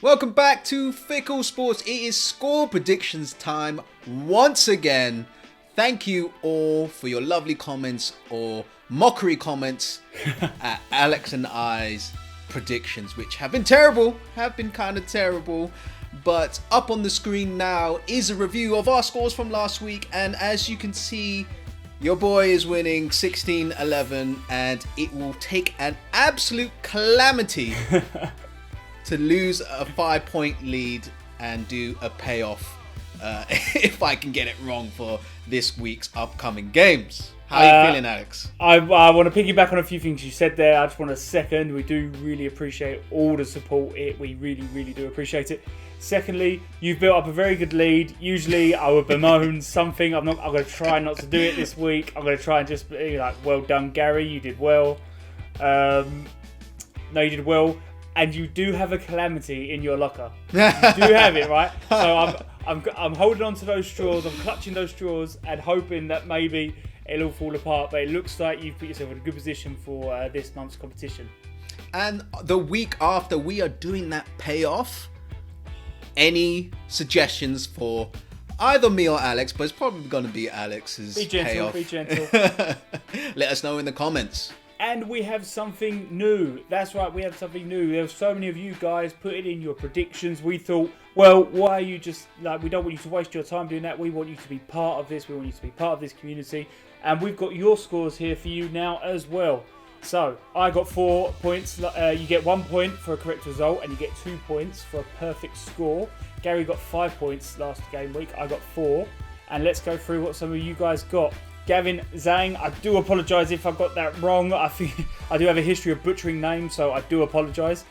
Welcome back to Fickle Sports. It is score predictions time once again. Thank you all for your lovely comments or mockery comments at Alex and I's predictions, which have been terrible, kind of terrible. But up on the screen now is a review of our scores from last week. And as you can see, your boy is winning 16-11, and it will take an absolute calamity to lose a 5-point lead and do a payoff if I can get it wrong for this week's upcoming games. How are you feeling, Alex? I want to piggyback on a few things you said there. I just want to second, we do really appreciate all the support. We really, really do appreciate it. Secondly, you've built up a very good lead. Usually I would bemoan something. I'm going to try not to do it this week. I'm going to try and just be like, well done, Gary. You did well. No, you did well. And you do have a calamity in your locker. You do have it, right? So I'm holding on to those straws. I'm clutching those straws and hoping that maybe it'll all fall apart. But it looks like you've put yourself in a good position for this month's competition. And the week after, we are doing that payoff. Any suggestions for either me or Alex? But it's probably going to be Alex's payoff. Be gentle. Let us know in the comments. And we have something new. That's right, we have something new. There were so many of you guys putting in your predictions. We thought, well, why are you just, like, we don't want you to waste your time doing that. We want you to be part of this. We want you to be part of this community. And we've got your scores here for you now as well. So, I got 4 points. You get 1 point for a correct result, and you get 2 points for a perfect score. Gary got 5 points last game week. I got 4. And let's go through what some of you guys got. Gavin Zhang, I do apologise if I got that wrong. I think I do have a history of butchering names, so I do apologise.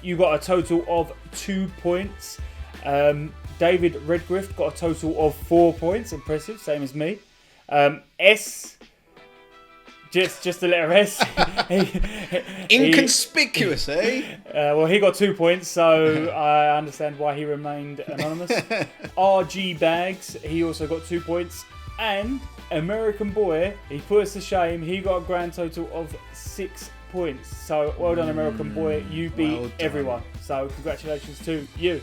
You got a total of 2 points. David Redgrift got a total of 4 points. Impressive, same as me. S, just the letter S. Inconspicuous, eh? Well, he got 2 points, so I understand why he remained anonymous. RG Bags, he also got 2 points. And American Boy, he put us to shame. He got a grand total of 6 points. So well done, American Boy. You beat everyone. So congratulations to you.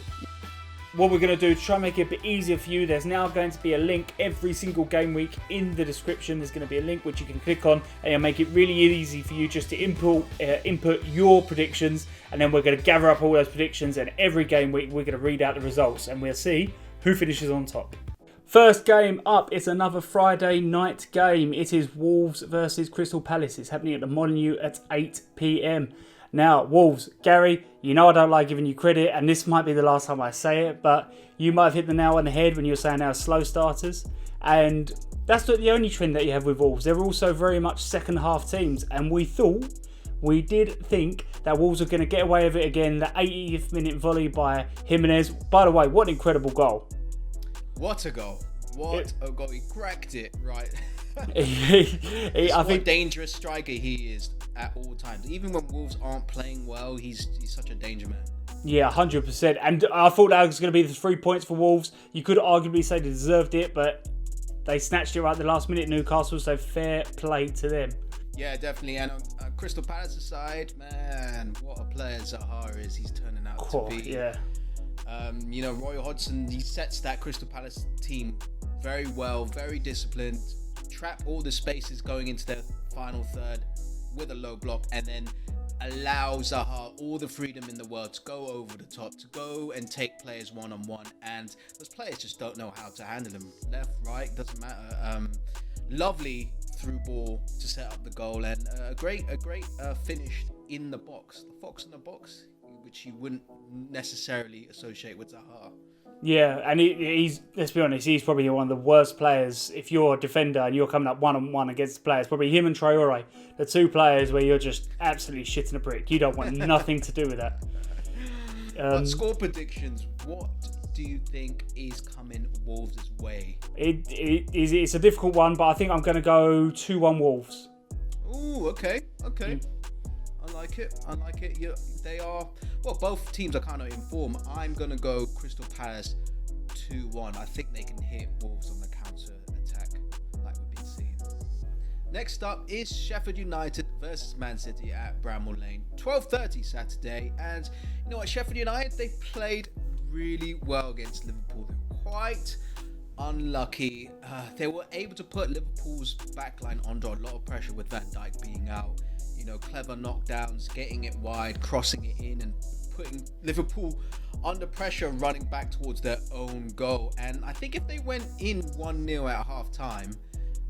What we're going to do to try and make it a bit easier for you, there's now going to be a link every single game week in the description. There's going to be a link which you can click on, and it'll make it really easy for you just to input your predictions, and then we're going to gather up all those predictions, and every game week we're going to read out the results, and we'll see who finishes on top. First game up, it's another Friday night game. It is Wolves versus Crystal Palace. It's happening at the Molineux at 8 p.m. Now, Wolves, Gary, you know I don't like giving you credit, and this might be the last time I say it, but you might have hit the nail on the head when you were saying they were slow starters. And that's not the only trend that you have with Wolves. They're also very much second half teams, and we did think that Wolves were going to get away with it again. The 80th minute volley by Jimenez. By the way, what an incredible goal. What a goal. What a goal. He cracked it, right? I think dangerous striker he is at all times. Even when Wolves aren't playing well, he's such a danger man. Yeah, 100%. And I thought that was going to be the 3 points for Wolves. You could arguably say they deserved it, but they snatched it right at the last minute, Newcastle, so fair play to them. Yeah, definitely. And on Crystal Palace aside, man, what a player Zaha is. He's turning out to be. Yeah. Roy Hodgson, he sets that Crystal Palace team very well, very disciplined, trap all the spaces going into their final third with a low block, and then allow Zaha all the freedom in the world to go over the top, to go and take players one-on-one, and those players just don't know how to handle him. Left, right, doesn't matter. Lovely through ball to set up the goal, and a great finish in the box. The fox in the box, which you wouldn't necessarily associate with Zaha. Yeah, and he's, let's be honest, he's probably one of the worst players. If you're a defender and you're coming up one-on-one against players, probably him and Traore, the two players where you're just absolutely shitting a brick. You don't want nothing to do with that. But score predictions, what do you think is coming Wolves' way? It's a difficult one, but I think I'm going to go 2-1 Wolves. Ooh, okay. I like it. Yeah, they are. Well, both teams are kind of in form. I'm going to go Crystal Palace 2-1. I think they can hit Wolves on the counter attack like we've been seeing. Next up is Sheffield United versus Man City at Bramall Lane, 12:30 Saturday. And you know what, Sheffield United, they played really well against Liverpool. They were quite unlucky. They were able to put Liverpool's backline under a lot of pressure with Van Dijk being out. You know, clever knockdowns, getting it wide, crossing it in, and putting Liverpool under pressure, running back towards their own goal. And I think if they went in 1-0 at half time,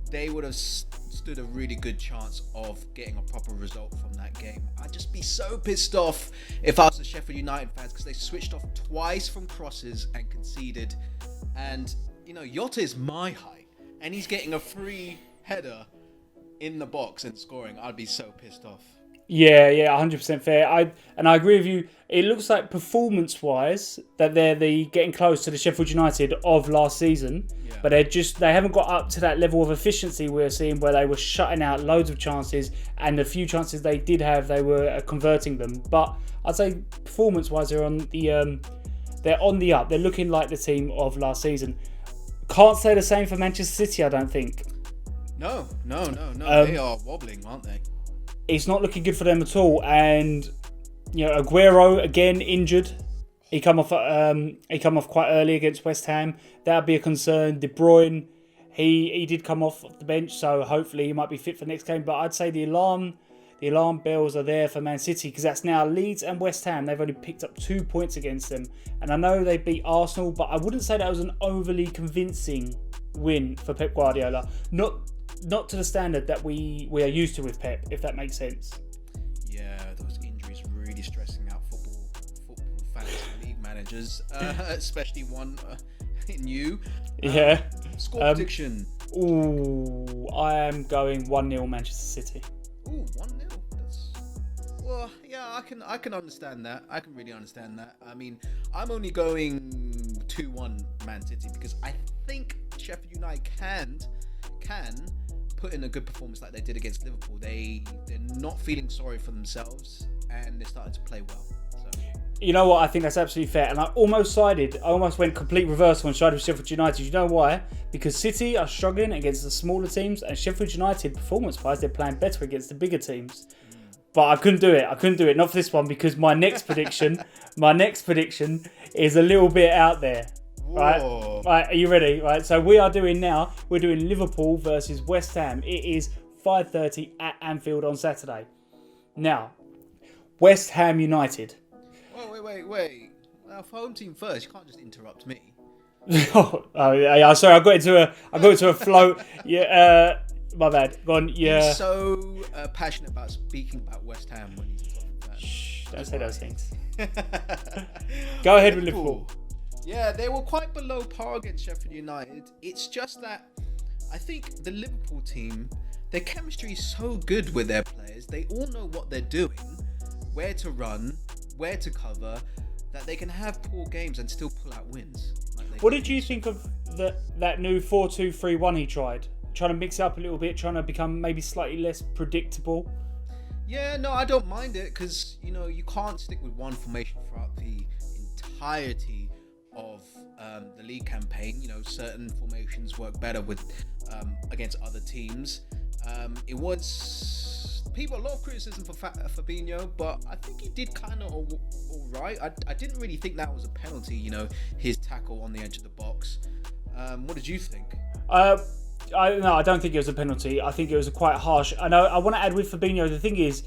they would have stood a really good chance of getting a proper result from that game. I'd just be so pissed off if I was a Sheffield United fans, because they switched off twice from crosses and conceded. And, you know, Jota is my height, and he's getting a free header in the box and scoring. I'd be so pissed off. Yeah, 100% fair. I agree with you. It looks like performance-wise that they're getting close to the Sheffield United of last season, but they haven't got up to that level of efficiency we're seeing, where they were shutting out loads of chances, and the few chances they did have, they were converting them. But I'd say performance-wise, they're on the up. They're looking like the team of last season. Can't say the same for Manchester City, I don't think. No. They are wobbling, aren't they? It's not looking good for them at all, and you know, Aguero again injured. He come off quite early against West Ham. That'd be a concern. De Bruyne, he did come off the bench, so hopefully he might be fit for next game. But I'd say the alarm bells are there for Man City, because that's now Leeds and West Ham. They've only picked up 2 points against them, and I know they beat Arsenal, but I wouldn't say that was an overly convincing win for Pep Guardiola. Not to the standard that we are used to with Pep, if that makes sense. Yeah, those injuries really stressing out football fantasy league managers, especially one in you. Yeah. Score prediction. I am going 1-0 Manchester City. 1-0. Well, yeah, I can understand that. I can really understand that. I mean, I'm only going 2-1 Man City, because I think Sheffield United can put in a good performance like they did against Liverpool. They're not feeling sorry for themselves, and they're starting to play well. So. You know what? I think that's absolutely fair. And I almost went complete reversal and sided with Sheffield United. You know why? Because City are struggling against the smaller teams, and Sheffield United, performance-wise, they're playing better against the bigger teams. But I couldn't do it. Not for this one, because my next prediction is a little bit out there. Right, are you ready? Right, so we're doing Liverpool versus West Ham. It is 5:30 at Anfield on Saturday. Now, West Ham United. Oh, wait. Well, for home team first, you can't just interrupt me. Yeah, sorry, I got into a flow. Yeah, my bad. Go on. Yeah. He's so passionate about speaking about West Ham when he's talking about. Shh! Don't say those things. Go ahead with Liverpool. Yeah, they were quite below par against Sheffield United. It's just that I think the Liverpool team, their chemistry is so good with their players. They all know what they're doing, where to run, where to cover, that they can have poor games and still pull out wins. What did you think of that new 4-2-3-1 he tried? Trying to mix it up a little bit, trying to become maybe slightly less predictable? Yeah, no, I don't mind it, because, you know, you can't stick with one formation throughout the entirety of the league campaign. You know, certain formations work better with against other teams. It was a lot of criticism for Fabinho, but I think he did kind of all right. I didn't really think that was a penalty. You know, his tackle on the edge of the box. What did you think? I don't think it was a penalty. I think it was quite harsh. I know. I want to add with Fabinho. The thing is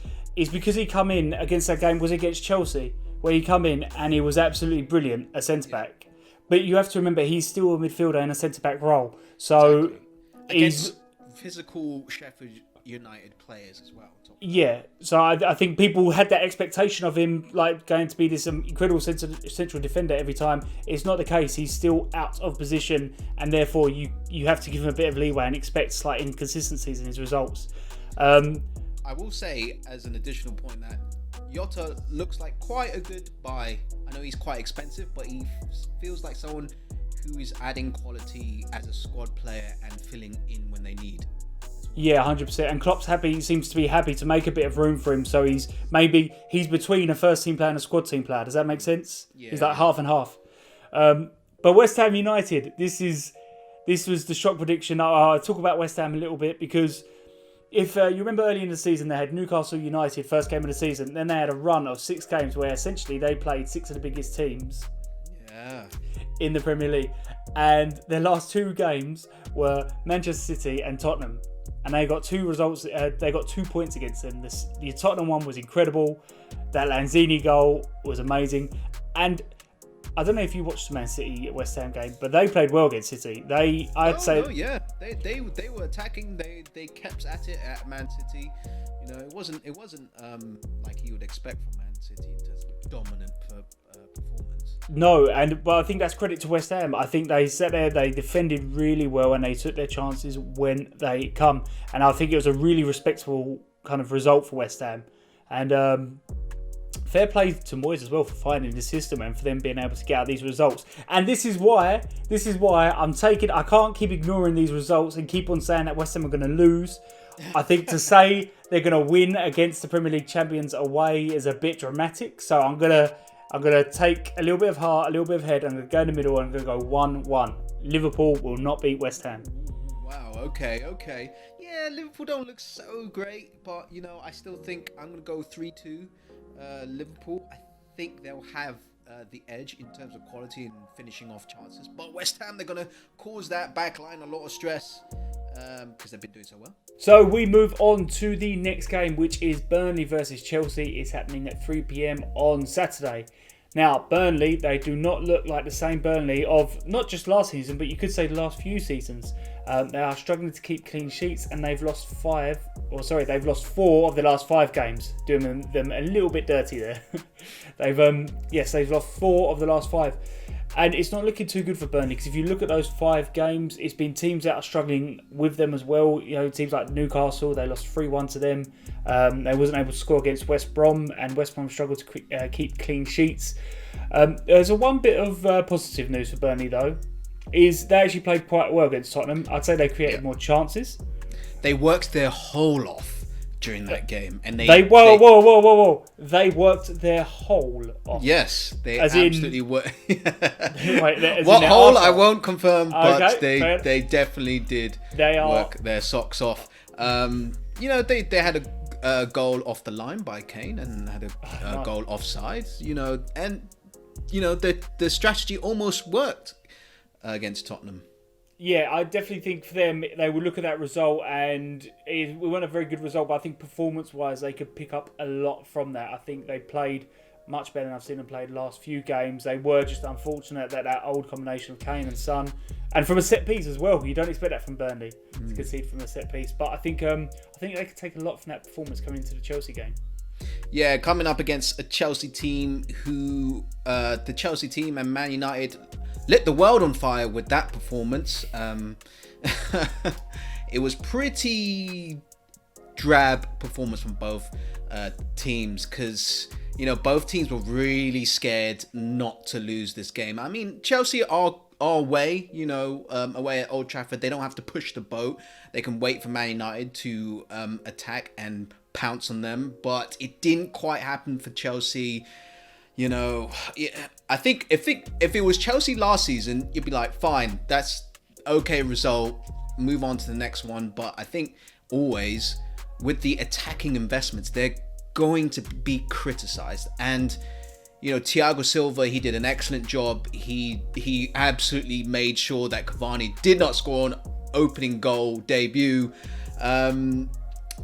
because he come in against that game was against Chelsea, where he come in and he was absolutely brilliant, a centre-back. But you have to remember, he's still a midfielder in a centre-back role. So exactly. Against physical Sheffield United players as well. Yeah, so I think people had that expectation of him like going to be this incredible central defender every time. It's not the case. He's still out of position, and therefore you have to give him a bit of leeway and expect slight inconsistencies in his results. I will say, as an additional point, that Jota looks like quite a good buy. I know he's quite expensive, but he feels like someone who is adding quality as a squad player and filling in when they need. Yeah, 100%. And Klopp's seems to be happy to make a bit of room for him. So he's between a first team player and a squad team player. Does that make sense? Yeah. He's like half and half. But West Ham United, this was the shock prediction. I'll talk about West Ham a little bit because if you remember early in the season, they had Newcastle United first game of the season. Then they had a run of 6 games where essentially they played 6 of the biggest teams in the Premier League. And their last 2 games were Manchester City and Tottenham. And they got 2 results. They got 2 points against them. The Tottenham one was incredible. That Lanzini goal was amazing. And I don't know if you watched the Man City West Ham game, but they played well against City. They were attacking. They kept at it at Man City. You know, it wasn't like you would expect from Man City in terms of dominant performance. No, but I think that's credit to West Ham. I think they sat there, they defended really well, and they took their chances when they come. And I think it was a really respectable kind of result for West Ham. And fair play to Moyes as well for finding the system and for them being able to get out these results. And this is why I can't keep ignoring these results and keep on saying that West Ham are going to lose. I think to say they're going to win against the Premier League champions away is a bit dramatic. So I'm gonna take a little bit of heart, a little bit of head. I'm gonna go in the middle and I'm gonna go 1-1. Liverpool will not beat West Ham. Wow. Okay. Yeah, Liverpool don't look so great, but you know, I still think I'm gonna go 3-2. Liverpool. I think they'll have the edge in terms of quality and finishing off chances. But West Ham, they're gonna cause that back line a lot of stress because they've been doing so well. So we move on to the next game, which is Burnley versus Chelsea. It's happening at 3 p.m. on Saturday. Now, Burnley, they do not look like the same Burnley of not just last season, but you could say the last few seasons. They are struggling to keep clean sheets, and they've lost 4 of the last 5 games, doing them a little bit dirty there. they've lost 4 of the last 5. And it's not looking too good for Burnley, because if you look at those 5 games, it's been teams that are struggling with them as well. You know, teams like Newcastle, they lost 3-1 to them. They wasn't able to score against West Brom, and West Brom struggled to keep clean sheets. There's one bit of positive news for Burnley, though, is they actually played quite well against Tottenham. I'd say they created more chances. They worked their whole off during that game, and They worked their whole off. Yes, they absolutely were. What hole I won't confirm, but they definitely did work their socks off. You know, they had a goal off the line by Kane and had a goal offside. You know, and you know the strategy almost worked against Tottenham. Yeah, I definitely think for them, they will look at that result, and it wasn't a very good result, but I think performance-wise, they could pick up a lot from that. I think they played much better than I've seen them play the last few games. They were just unfortunate that old combination of Kane and Son, and from a set piece as well. You don't expect that from Burnley to concede from a set piece, but I think they could take a lot from that performance coming into the Chelsea game. Yeah, coming up against a Chelsea team who, the Chelsea team and Man United lit the world on fire with that performance. It was pretty drab performance from both teams, because you know both teams were really scared not to lose this game. I mean, Chelsea are away, you know, away at Old Trafford. They don't have to push the boat. They can wait for Man United to attack and pounce on them, but it didn't quite happen for Chelsea. You know, I think if it was Chelsea last season, you'd be like, fine, that's okay result, move on to the next one. But I think always with the attacking investments, they're going to be criticised. And you know, Thiago Silva, he did an excellent job. He absolutely made sure that Cavani did not score an opening goal debut.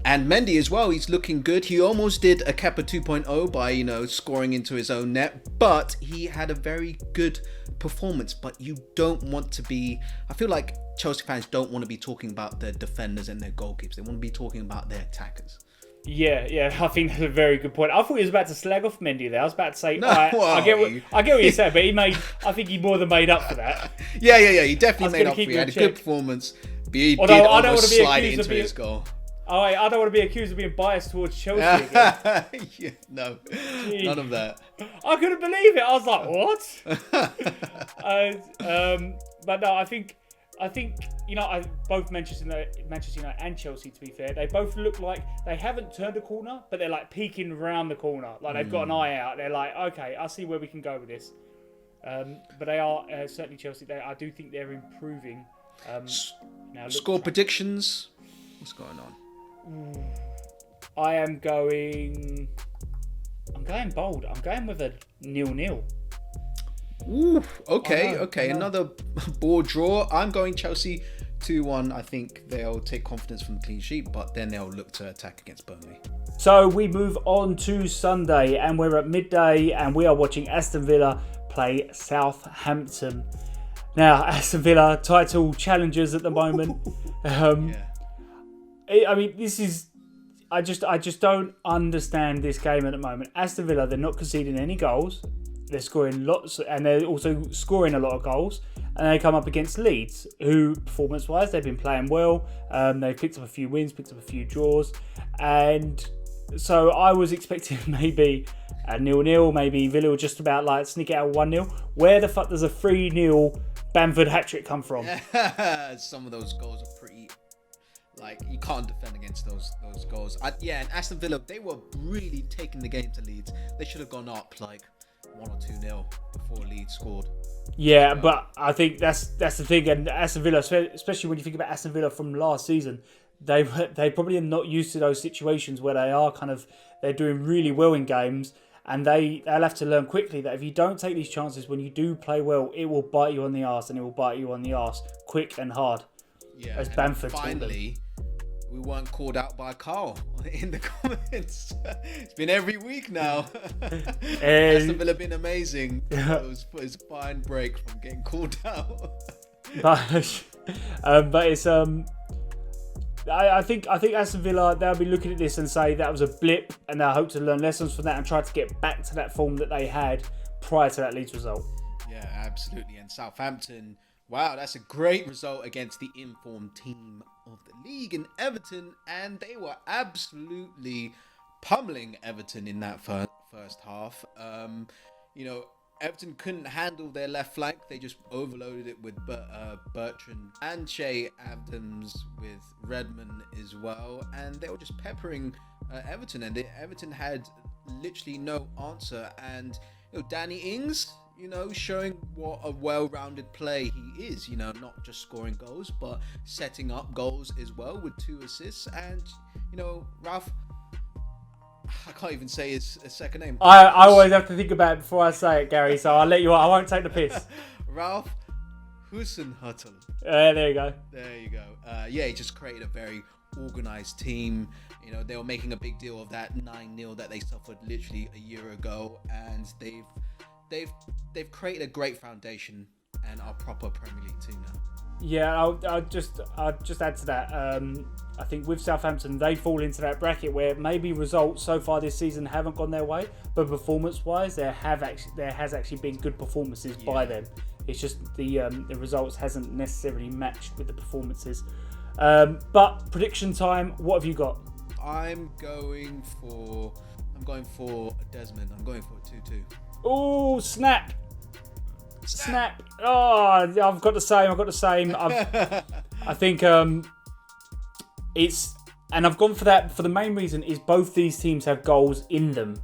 And Mendy as well, he's looking good. He almost did a Kepa 2.0 by, you know, scoring into his own net, but he had a very good performance. But you don't want to be, I feel like Chelsea fans don't want to be talking about their defenders and their goalkeepers. They want to be talking about their attackers. Yeah, I think that's a very good point. I thought he was about to slag off Mendy there. I was about to say, no, I get what you're saying, but I think he more than made up for that. Yeah, he definitely made up for it. He had a good performance, but he did almost slide into his goal. Oh, I don't want to be accused of being biased towards Chelsea again. Yeah, no, none of that. I couldn't believe it. I was like, what? But no, I think you know, both Manchester United and Chelsea, to be fair, they both look like they haven't turned a corner, but they're like peeking around the corner. Like they've got an eye out. They're like, okay, I see where we can go with this. But they are certainly Chelsea. I do think they're improving. Score predictions. What's going on? I am going bold. I'm going with a 0-0. Ooh, okay. I know. Another board draw. I'm going Chelsea 2-1. I think they'll take confidence from the clean sheet, but then they'll look to attack against Burnley. So we move on to Sunday, and we're at midday, and we are watching Aston Villa play Southampton. Now, Aston Villa, title challengers at the moment. I mean, this is... I just don't understand this game at the moment. Aston Villa, they're not conceding any goals. They're scoring lots, and they're also scoring a lot of goals. And they come up against Leeds, who, performance-wise, they've been playing well. They've picked up a few wins, picked up a few draws. And so I was expecting maybe a 0-0, maybe Villa will just about like sneak it out 1-0. Where the fuck does a 3-0 Bamford hat-trick come from? Some of those goals are pretty... Like, you can't defend against those goals. And Aston Villa, they were really taking the game to Leeds. They should have gone up like 1 or 2-0 before Leeds scored. Yeah, but I think that's the thing. And Aston Villa, especially when you think about Aston Villa from last season, they probably are not used to those situations where they're doing really well in games, and they'll have to learn quickly that if you don't take these chances when you do play well, it will bite you on the arse, and it will bite you on the arse quick and hard. Yeah, as Bamford finally, we weren't called out by Carl in the comments. It's been every week now. Aston Villa been amazing. It was a fine break from getting called out. but it's I think Aston Villa, they'll be looking at this and say that was a blip, and they'll hope to learn lessons from that and try to get back to that form that they had prior to that Leeds result. Yeah, absolutely. And Southampton, wow, that's a great result against the informed team of the league in Everton, and they were absolutely pummeling Everton in that first half. Everton couldn't handle their left flank. They just overloaded it with Bertrand and Shea Adams, with Redmond as well, and they were just peppering Everton, and Everton had literally no answer. And Danny Ings, showing what a well-rounded play he is, not just scoring goals, but setting up goals as well with 2 assists. And, Ralph, I can't even say his second name. I always have to think about it before I say it, Gary, so I'll let you on. I won't take the piss. Ralph Hasenhüttl. There you go. There you go. He just created a very organised team. They were making a big deal of that 9-0 that they suffered literally a year ago, and they've created a great foundation and are a proper Premier League team now. Yeah, I'll just add to that. I think with Southampton, they fall into that bracket where maybe results so far this season haven't gone their way, but performance-wise, there has actually been good performances by them. It's just the results hasn't necessarily matched with the performances. But prediction time, what have you got? I'm going for a Desmond. I'm going for a 2-2. Oh, snap! Oh, I've got the same. I think it's, and I've gone for that for the main reason is both these teams have goals in them.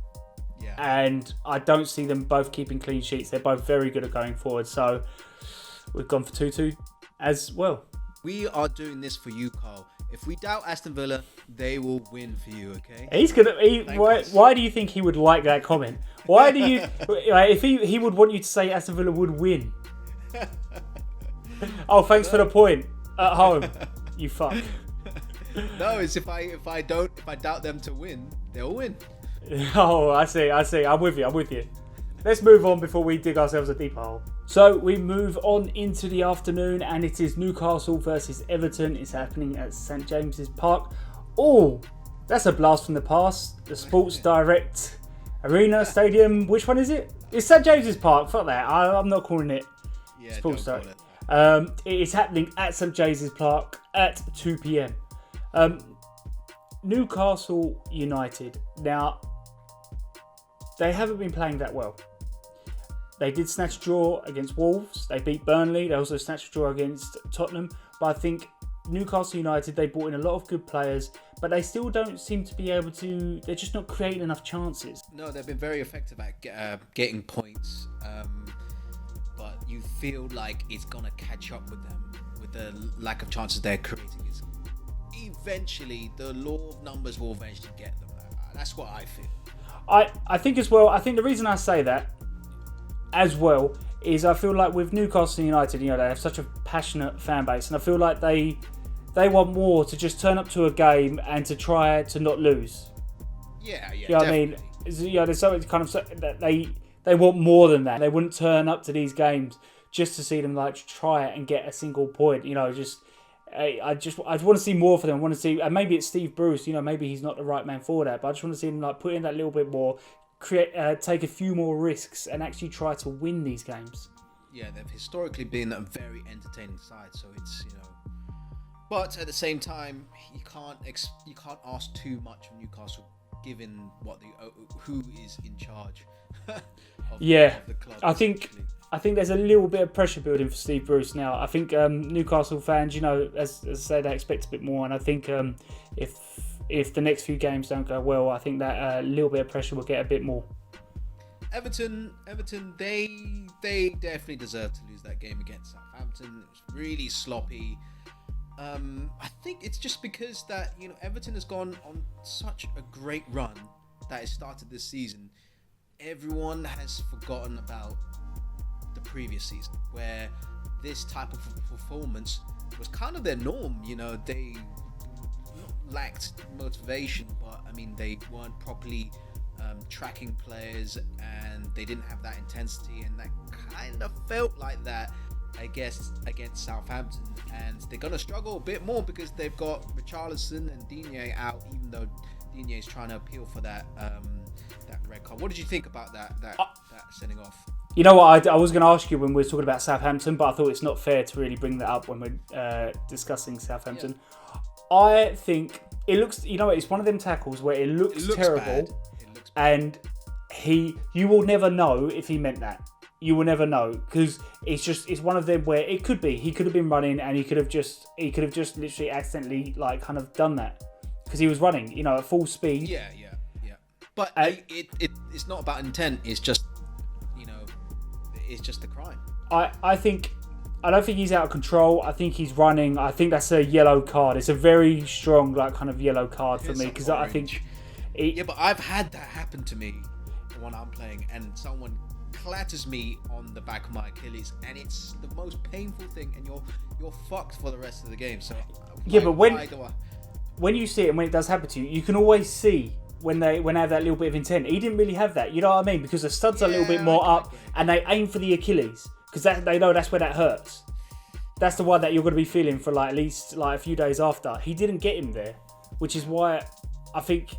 Yeah. And I don't see them both keeping clean sheets. They're both very good at going forward. So we've gone for 2-2 as well. We are doing this for you, Carl. If we doubt Aston Villa, they will win for you, okay? He's gonna. Why do you think he would like that comment? Why do you? If he would want you to say Aston Villa would win. Oh, thanks for the point. At home, you fuck. No, it's if I doubt them to win, they'll win. Oh, I see. I'm with you. Let's move on before we dig ourselves a deeper hole. So we move on into the afternoon, and it is Newcastle versus Everton. It's happening at St James's Park. Oh, that's a blast from the past. The Sports Direct Arena Stadium. Which one is it? It's St James's Park. Fuck that. I'm not calling it Sports Direct. It is happening at St James's Park at 2 p.m. Newcastle United. Now, they haven't been playing that well. They did snatch a draw against Wolves. They beat Burnley. They also snatched a draw against Tottenham. But I think Newcastle United, they brought in a lot of good players, but they still don't seem to be able to... They're just not creating enough chances. No, they've been very effective at getting points. But you feel like it's going to catch up with them with the lack of chances they're creating. It's eventually the law of numbers will eventually get them. That's what I feel. I think as well. I think the reason I say that as well is I feel like with Newcastle United, they have such a passionate fan base, and I feel like they want more to just turn up to a game and to try to not lose. Yeah, You know what I mean? There's something kind of that they want more than that. They wouldn't turn up to these games just to see them try it and get a single point. I want to see more for them. I want to see, and maybe it's Steve Bruce. Maybe he's not the right man for that. But I just want to see him put in that little bit more, take a few more risks, and actually try to win these games. Yeah, they've historically been a very entertaining side. So it's but at the same time, you can't ask too much of Newcastle, given who is in charge. of the club. I think there's a little bit of pressure building for Steve Bruce now. I think Newcastle fans, as I say, they expect a bit more, and I think if the next few games don't go well, I think that little bit of pressure will get a bit more. Everton, they definitely deserve to lose that game against Southampton. It was really sloppy. I think it's just because that Everton has gone on such a great run that it started this season. Everyone has forgotten about the previous season, where this type of performance was kind of their norm. They lacked motivation, but they weren't properly tracking players, and they didn't have that intensity, and that kind of felt like that, I guess, against Southampton. And they're going to struggle a bit more because they've got Richarlison and Digne out, even though Digne is trying to appeal for that red card. What did you think about that sending off? You know what, I was going to ask you when we were talking about Southampton, but I thought it's not fair to really bring that up when we're discussing Southampton. Yeah. I think it looks, it's one of them tackles where it looks terrible, bad. It looks bad. And you will never know if he meant that. You will never know, because it's one of them where he could have been running, and he could have just literally accidentally kind of done that because he was running, at full speed. Yeah. But it's not about intent. It's just it's just the crime. I don't think he's out of control. I think he's running. I think that's a yellow card. It's a very strong kind of yellow card for me, because I think. But I've had that happen to me when I'm playing, and someone clatters me on the back of my Achilles, and it's the most painful thing, and you're fucked for the rest of the game. So but when you see it and when it does happen to you, you can always see when they have that little bit of intent. He didn't really have that, you know what I mean? Because the studs are a little bit more up, and they aim for the Achilles because they know that's where that hurts. That's the one that you're going to be feeling for at least a few days after. He didn't get him there, which is why I think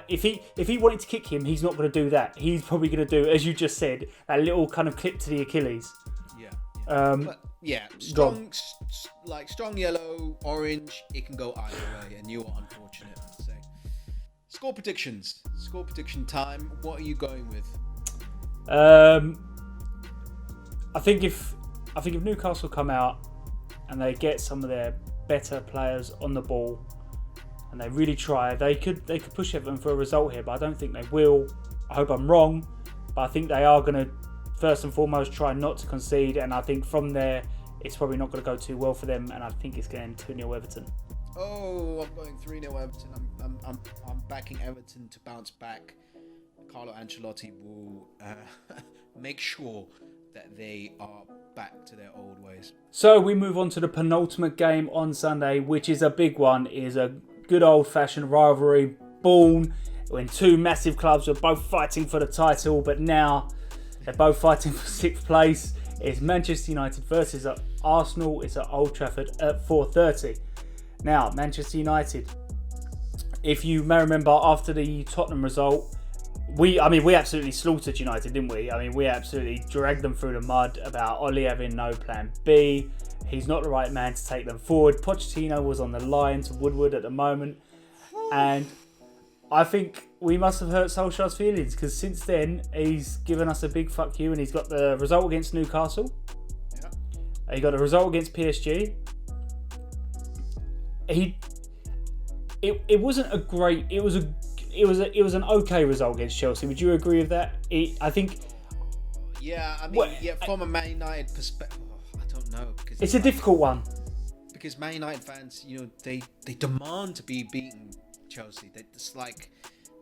if he wanted to kick him, he's not going to do that. He's probably going to do, as you just said, that little kind of clip to the Achilles. Strong yellow, orange. It can go either way, and you are unfortunate. So, score predictions. Score prediction time. What are you going with? I think if Newcastle come out and they get some of their better players on the ball, and they really try, they could push Everton for a result here, but I don't think they will. I hope I'm wrong, but I think they are going to first and foremost try not to concede, and I think from there it's probably not going to go too well for them, and I think it's going 2-0 Everton. Oh, I'm going 3-0 Everton. I'm backing Everton to bounce back. Carlo Ancelotti will make sure that they are back to their old ways. So we move on to the penultimate game on Sunday, which is a big one. It is a good old-fashioned rivalry born when two massive clubs were both fighting for the title, but now they're both fighting for 6th place. It's Manchester United versus Arsenal. It's at Old Trafford at 4:30. Now, Manchester United, if you may remember, after the Tottenham result, we absolutely slaughtered United, didn't we? We absolutely dragged them through the mud about Ole having no plan B. He's not the right man to take them forward. Pochettino was on the line to Woodward at the moment. And I think we must have hurt Solskjaer's feelings, because since then, he's given us a big fuck you, and he's got the result against Newcastle. Yeah. He got a result against PSG. It wasn't a great. It was an okay result against Chelsea. Would you agree with that? I think. Yeah, from a Man United perspective, I don't know. It's a difficult one. because Man United fans, they demand to be beaten Chelsea. It's like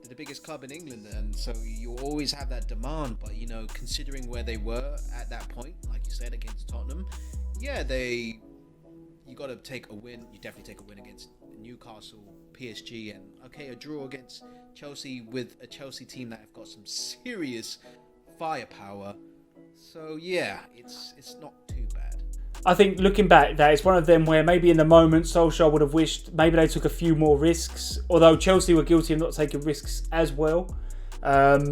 they're the biggest club in England, and so you always have that demand. But considering where they were at that point, like you said, against Tottenham, you got to take a win. You definitely take a win against Newcastle, PSG, and a draw against Chelsea with a Chelsea team that have got some serious firepower. So yeah, it's not too bad. I think looking back, that it's one of them where maybe in the moment Solskjaer would have wished maybe they took a few more risks, although Chelsea were guilty of not taking risks as well. But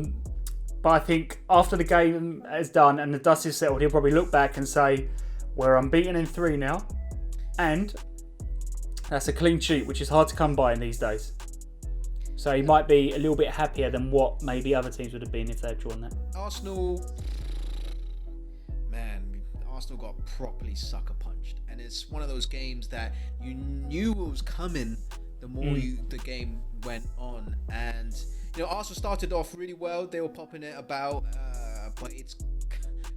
I think after the game is done and the dust is settled, he'll probably look back and say, we're unbeaten in 3 now, and that's a clean sheet, which is hard to come by in these days. So he might be a little bit happier than what maybe other teams would have been if they'd drawn that. Arsenal got properly sucker punched, and it's one of those games that you knew it was coming the more the game went on. And Arsenal started off really well. They were popping it about, but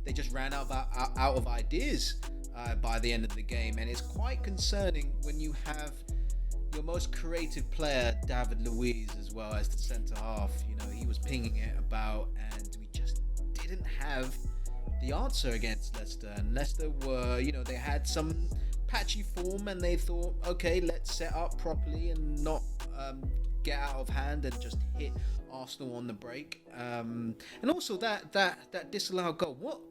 they just ran out of ideas by the end of the game, and it's quite concerning when you have your most creative player, David Luiz, as well as the centre half. He was pinging it about, and we just didn't have the answer against Leicester. And Leicester were, they had some patchy form, and they thought, okay, let's set up properly and not get out of hand and just hit Arsenal on the break. And also that disallowed goal. What?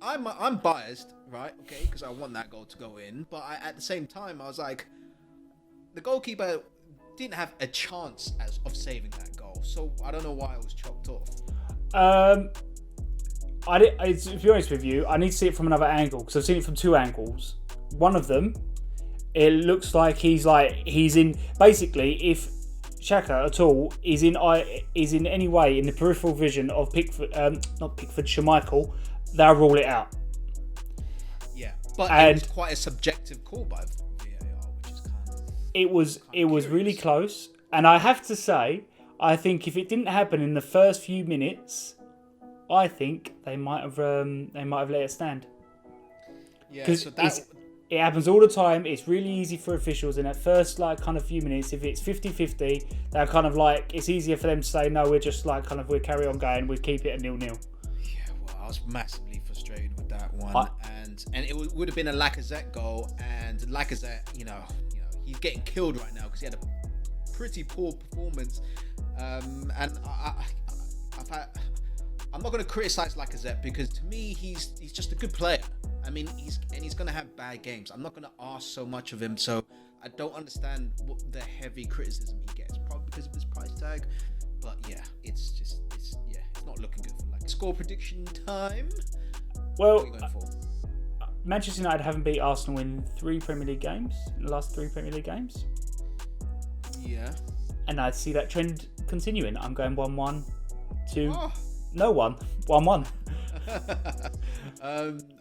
I'm biased, right? Okay, because I want that goal to go in, but at the same time, I was like, the goalkeeper didn't have a chance of saving that goal, so I don't know why it was chopped off. To be honest with you, I need to see it from another angle, because I've seen it from 2 angles. One of them, it looks like he's in. Basically, if Xhaka at all is in any way in the peripheral vision of Schmeichel, they'll rule it out. Yeah, but it was quite a subjective call by VAR, which is kind of. It was really close, and I have to say, I think if it didn't happen in the first few minutes, I think they might have let it stand. Yeah, so it happens all the time. It's really easy for officials in that first kind of few minutes. If it's 50-50, they're kind of it's easier for them to say no. We're just we'll carry on going. We'll keep it at 0-0. Yeah, well, I was massively frustrated with that one, and it would have been a Lacazette goal, and Lacazette, he's getting killed right now because he had a pretty poor performance, and I'm not going to criticize Lacazette, because to me he's just a good player. I mean, he's going to have bad games. I'm not going to ask so much of him, so I don't understand what the heavy criticism he gets, probably because of his price tag. But yeah, it's not looking good for score prediction time. Well, what are you going for? Manchester United haven't beat Arsenal in 3 Premier League games, in the last 3 Premier League games. Yeah. And I see that trend continuing. I'm going 1-1 to no 1. 1-1.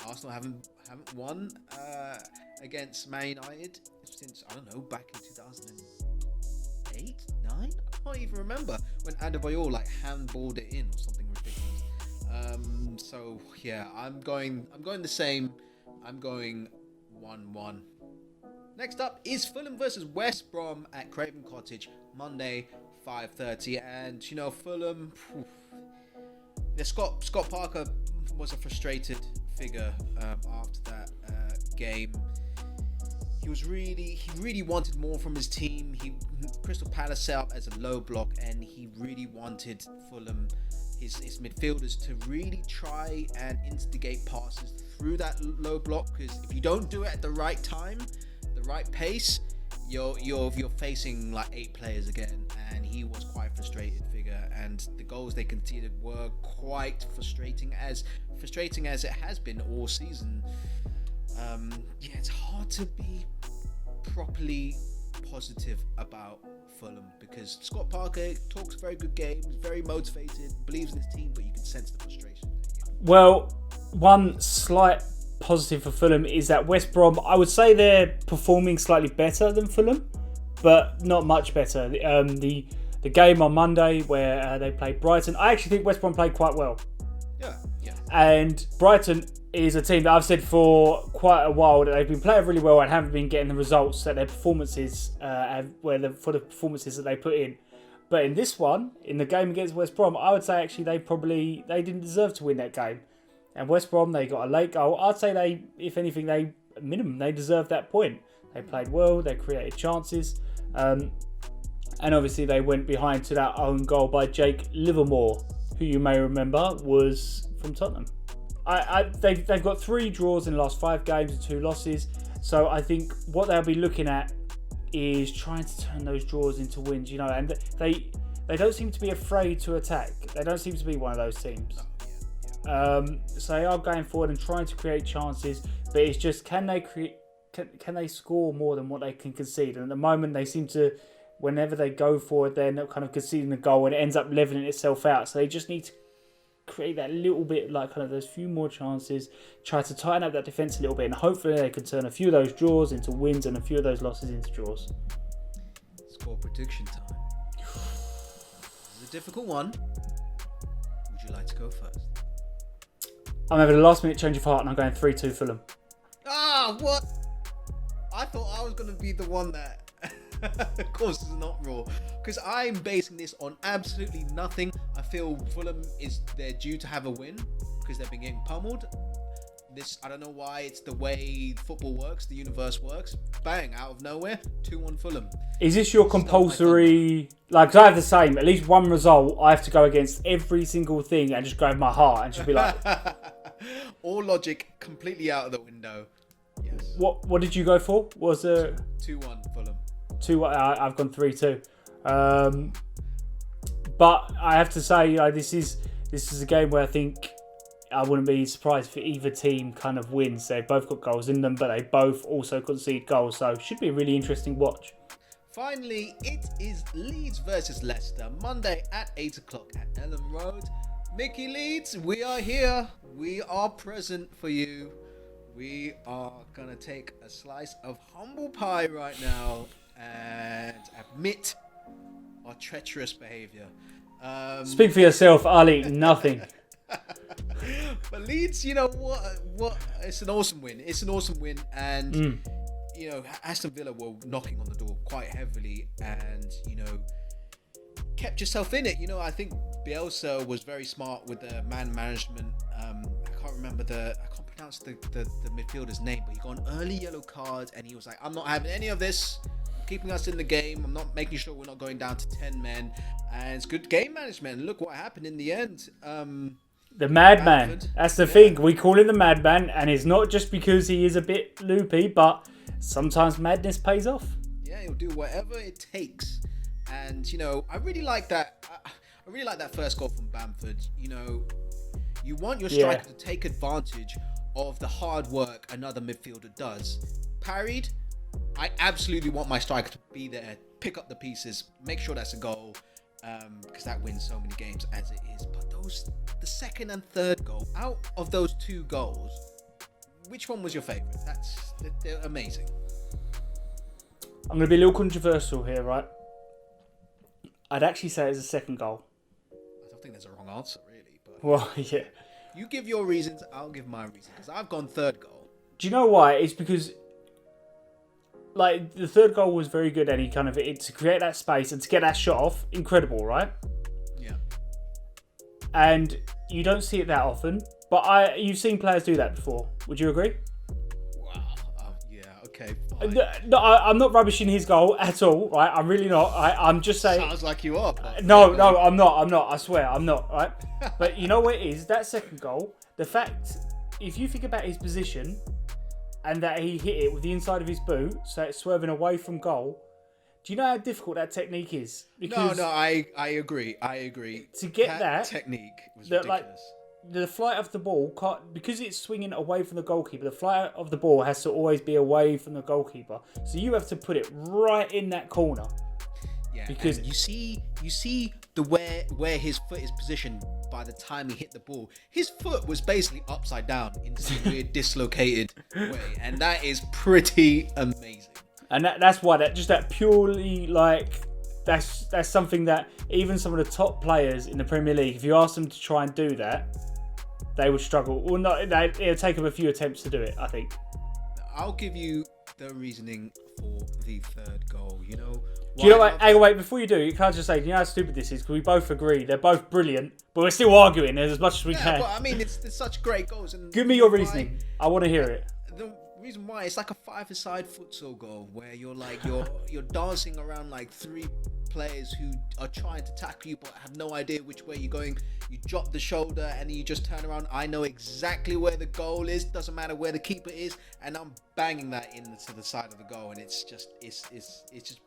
Arsenal haven't won against Man United since, I don't know, back in 2008, 9? I can't even remember when Adebayor handballed it in or something ridiculous. So yeah, I'm going the same. I'm going 1-1. Next up is Fulham versus West Brom at Craven Cottage, Monday, 5:30. And Fulham. Scott Parker was a frustrated figure after that game. He really wanted more from his team. Crystal Palace set up as a low block, and he really wanted Fulham, his midfielders, to really try and instigate passes through that low block. Because if you don't do it at the right time, the right pace, you're facing 8 players again. And he was quite frustrated figure, and the goals they conceded were quite frustrating as it has been all season. It's hard to be properly positive about Fulham, because Scott Parker talks very good games, very motivated, believes in his team, but you can sense the frustration. Well, one slight positive for Fulham is that West Brom, I would say they're performing slightly better than Fulham, but not much better. The game on Monday where they played Brighton, I actually think West Brom played quite well. Yeah. And Brighton is a team that I've said for quite a while that they've been playing really well and haven't been getting the results that their performances for the performances that they put in. But in this one, in the game against West Brom, I would say actually they didn't deserve to win that game. And West Brom, they got a late goal. I'd say if anything, they deserved that point. They played well, they created chances, and obviously they went behind to that own goal by Jake Livermore, who you may remember was from Tottenham. They've got 3 draws in the last 5 games and 2 losses. So I think what they'll be looking at is trying to turn those draws into wins, and they don't seem to be afraid to attack. They don't seem to be one of those teams. So they are going forward and trying to create chances, but it's just can they score more than what they can concede? And at the moment they seem to, whenever they go forward, they're not kind of conceding the goal and it ends up leveling itself out. So they just need to create that little bit, like kind of those few more chances, try to tighten up that defence a little bit, and hopefully they can turn a few of those draws into wins and a few of those losses into draws. Score prediction time. It's a difficult one. Would you like to go first? I'm having a last minute change of heart and I'm going 3-2 Fulham. Ah, what? I thought I was going to be the one that of course it's not raw, because I'm basing this on absolutely nothing. I feel Fulham they're due to have a win because they've been getting pummeled. I don't know why, it's the way football works, the universe works. Bang, out of nowhere, 2-1 Fulham. Is this your compulsory, because I have the same, at least one result I have to go against every single thing and just go with my heart and just be like... All logic completely out of the window. Yes. What did you go for? Was it 2-1 Fulham? 2-1. I've gone 3-2. But I have to say, this is a game where I think I wouldn't be surprised if either team kind of wins. They've both got goals in them, but they both also concede goals. So it should be a really interesting watch. Finally, it is Leeds versus Leicester, Monday at 8 o'clock at Ellen Road. Mickey Leeds, we are here. We are present for you. We are going to take a slice of humble pie right now and admit our treacherous behaviour. Speak for yourself, I'll eat nothing. But Leeds, you know what? It's an awesome win. And Aston Villa were knocking on the door quite heavily, and kept yourself in it. I think Bielsa was very smart with the man management. I can't pronounce the midfielder's name, but he got an early yellow card, and he was like, "I'm not having any of this. I'm keeping us in the game. I'm not making sure we're not going down to 10 men." And it's good game management. And look what happened in the end. The madman. That's the thing. We call him the madman, and it's not just because he is a bit loopy, but sometimes madness pays off. Yeah, he'll do whatever it takes. And I really like that. I really like that first goal from Bamford. You want your striker to take advantage of the hard work another midfielder does. Parried, I absolutely want my striker to be there, pick up the pieces, make sure that's a goal, because that wins so many games as it is. But the second and third goal, out of those 2 goals, which one was your favourite? They're amazing. I'm going to be a little controversial here, right? I'd actually say it's a second goal. I don't think there's a wrong answer, really. But well, yeah. You give your reasons, I'll give my reasons, because I've gone third goal. Do you know why? It's because, the third goal was very good, and he to create that space and to get that shot off, incredible, right? Yeah. And you don't see it that often, but you've seen players do that before. Would you agree? Wow. Yeah. Okay. Fine. No, I'm not rubbishing his goal at all, right? I'm really not. I'm just saying. Sounds like you are. No, I'm not. I swear, I'm not. Right? But you know what it is? That second goal. The fact, if you think about his position, and that he hit it with the inside of his boot, so it's swerving away from goal. Do you know how difficult that technique is? Because I agree. To get that technique was ridiculous. The flight of the ball can't, because it's swinging away from the goalkeeper. The flight of the ball has to always be away from the goalkeeper. So you have to put it right in that corner. Yeah, because you see the where his foot is positioned by the time he hit the ball. His foot was basically upside down in some weird dislocated way, and that is pretty amazing. And that's why that purely that's something that even some of the top players in the Premier League, if you ask them to try and do that, they would struggle. Well, it'll take them a few attempts to do it, I think. I'll give you the reasoning for the third goal. You know. Do you know what? Hey, wait, before you do, you can't just say, you know how stupid this is? Because we both agree. They're both brilliant, but we're still arguing as much as we can. But I mean, it's such great goals. And give me your reasoning. I want to hear it. The reason why, it's like a five-a-side futsal goal where you're like, you're dancing around like three players who are trying to tackle you but have no idea which way you're going. You drop the shoulder and you just turn around. I know exactly where the goal is, doesn't matter where the keeper is, and I'm banging that into the side of the goal, and it's just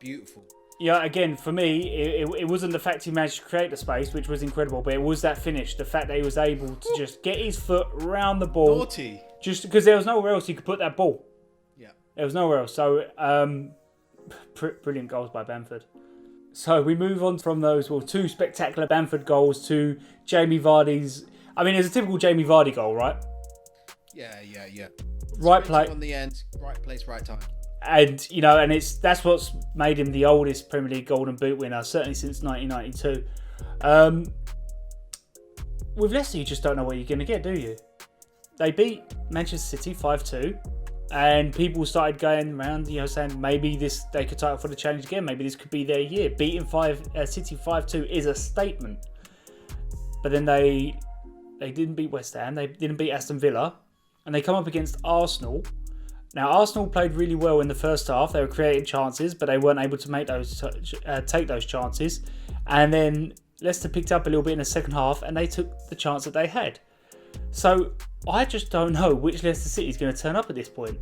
beautiful. Yeah, again, for me, it wasn't the fact he managed to create the space, which was incredible, but it was that finish, the fact that he was able to just get his foot around the ball. Naughty. Just because there was nowhere else he could put that ball. Yeah. There was nowhere else. So, brilliant goals by Bamford. So we move on from those, two spectacular Bamford goals to Jamie Vardy's. I mean, it's a typical Jamie Vardy goal, right? Yeah. Right play on the end, right place, right time. And that's what's made him the oldest Premier League Golden Boot winner, certainly since 1992. With Leicester, you just don't know what you're going to get, do you? They beat Manchester City 5-2. And people started going around, saying maybe they could title for the challenge again. Maybe this could be their year. Beating City 5-2 is a statement. But then they didn't beat West Ham. They didn't beat Aston Villa, and they come up against Arsenal. Now Arsenal played really well in the first half. They were creating chances, but they weren't able to take those chances. And then Leicester picked up a little bit in the second half, and they took the chance that they had. So I just don't know which Leicester City is going to turn up at this point.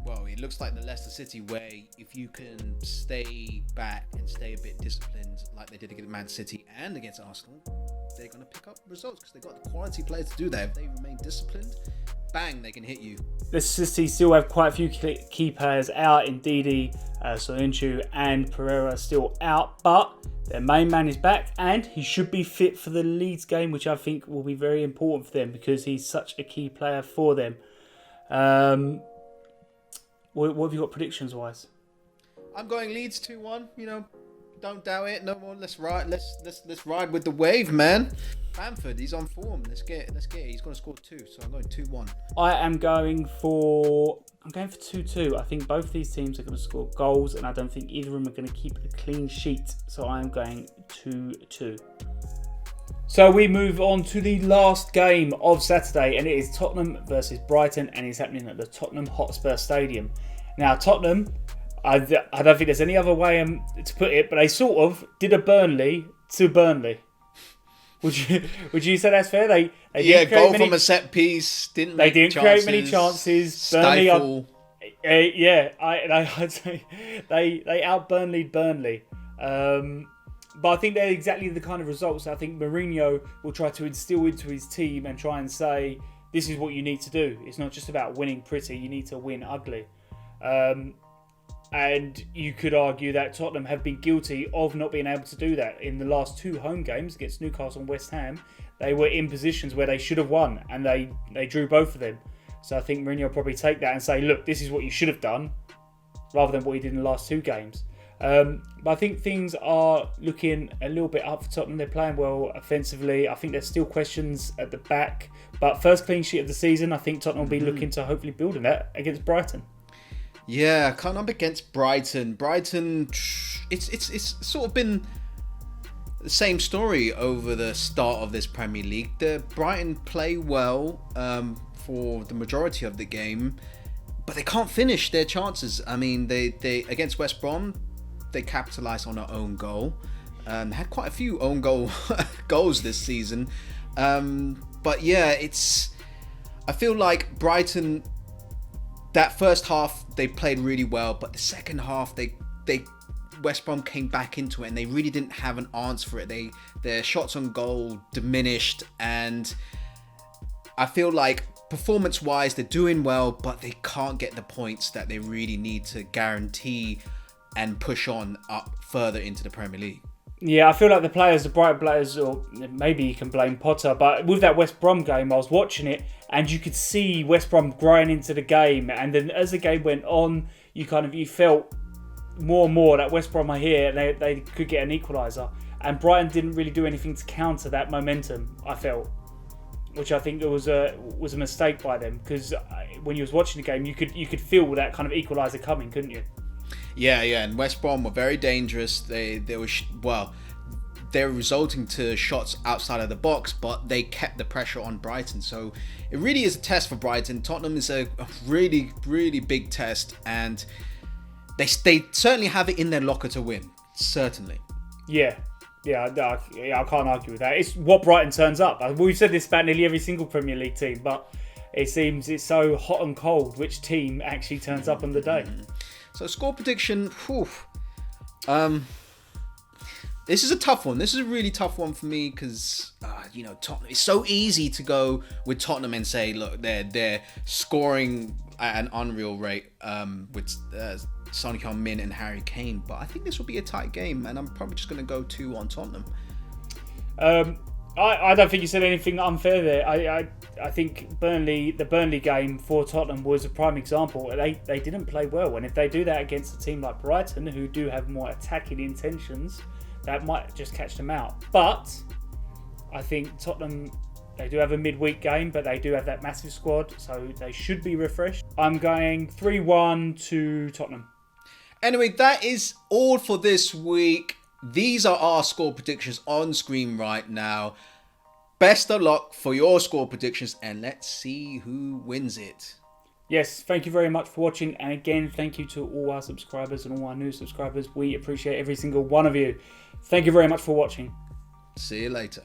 Well, it looks like the Leicester City way. If you can stay back and stay a bit disciplined, like they did against Man City and against Arsenal, they're going to pick up results because they've got the quality players to do that. If they remain disciplined, bang, they can hit you. Leicester City still have quite a few key players out. Ndidi, Soyuncu and Pereira still out, but their main man is back and he should be fit for the Leeds game, which I think will be very important for them because he's such a key player for them. What have you got predictions wise? I'm going Leeds 2-1. Don't doubt it. No more. Let's ride. Let's ride with the wave, man. Bamford, he's on form. Let's get it. He's going to score 2, so I'm going 2-1. I'm going for 2-2. I think both these teams are going to score goals, and I don't think either of them are going to keep a clean sheet. So I'm going 2-2. So we move on to the last game of Saturday, and it is Tottenham versus Brighton, and it's happening at the Tottenham Hotspur Stadium. Now, Tottenham, I don't think there's any other way to put it, but they sort of did a Burnley to Burnley. Would you say that's fair? They didn't goal from a set piece. They didn't create many chances. Burnley, I'd say they out Burnleyed Burnley. But I think they're exactly the kind of results I think Mourinho will try to instill into his team and try and say, this is what you need to do. It's not just about winning pretty, you need to win ugly. And you could argue that Tottenham have been guilty of not being able to do that. In the last 2 home games against Newcastle and West Ham, they were in positions where they should have won and they drew both of them. So I think Mourinho will probably take that and say, look, this is what you should have done, rather than what he did in the last 2 games. But I think things are looking a little bit up for Tottenham. They're playing well offensively. I think there's still questions at the back. But first clean sheet of the season, I think Tottenham will be looking to hopefully build on that against Brighton. Yeah, coming up against Brighton. Brighton, it's sort of been the same story over the start of this Premier League. The Brighton play well for the majority of the game, but they can't finish their chances. I mean, they against West Brom, they capitalised on their own goal. Had quite a few own goals this season. But yeah, I feel like Brighton, that first half they played really well, but the second half West Brom came back into it and they really didn't have an answer for it. Their shots on goal diminished, and I feel like performance-wise they're doing well, but they can't get the points that they really need to guarantee and push on up further into the Premier League. Yeah, I feel like the Brighton players, or maybe you can blame Potter, but with that West Brom game, I was watching it and you could see West Brom growing into the game. And then as the game went on, you felt more and more that West Brom are here and they could get an equaliser. And Brighton didn't really do anything to counter that momentum, I felt. which I think was a mistake by them, because when you was watching the game, you could feel that kind of equaliser coming, couldn't you? Yeah, and West Brom were very dangerous. They were they're resulting to shots outside of the box, but they kept the pressure on Brighton. So it really is a test for Brighton. Tottenham is a really, really big test, and they certainly have it in their locker to win. Certainly. Yeah, I can't argue with that. It's what Brighton turns up. We've said this about nearly every single Premier League team, but it seems it's so hot and cold which team actually turns up on the day. So score prediction, this is a tough one. This is a really tough one for me because, Tottenham. It's so easy to go with Tottenham and say, look, they're scoring at an unreal rate with Son Heung-min and Harry Kane. But I think this will be a tight game, and I'm probably just going to go 2 on Tottenham. I don't think you said anything unfair there. I think the Burnley game for Tottenham was a prime example. They didn't play well, and if they do that against a team like Brighton, who do have more attacking intentions, that might just catch them out. But I think Tottenham, they do have a midweek game, but they do have that massive squad, so they should be refreshed. I'm going 3-1 to Tottenham. Anyway, that is all for this week. These are our score predictions on screen right now. Best of luck for your score predictions, and let's see who wins it. Yes, thank you very much for watching, and again, thank you to all our subscribers and all our new subscribers. We appreciate every single one of you. Thank you very much for watching. See you later.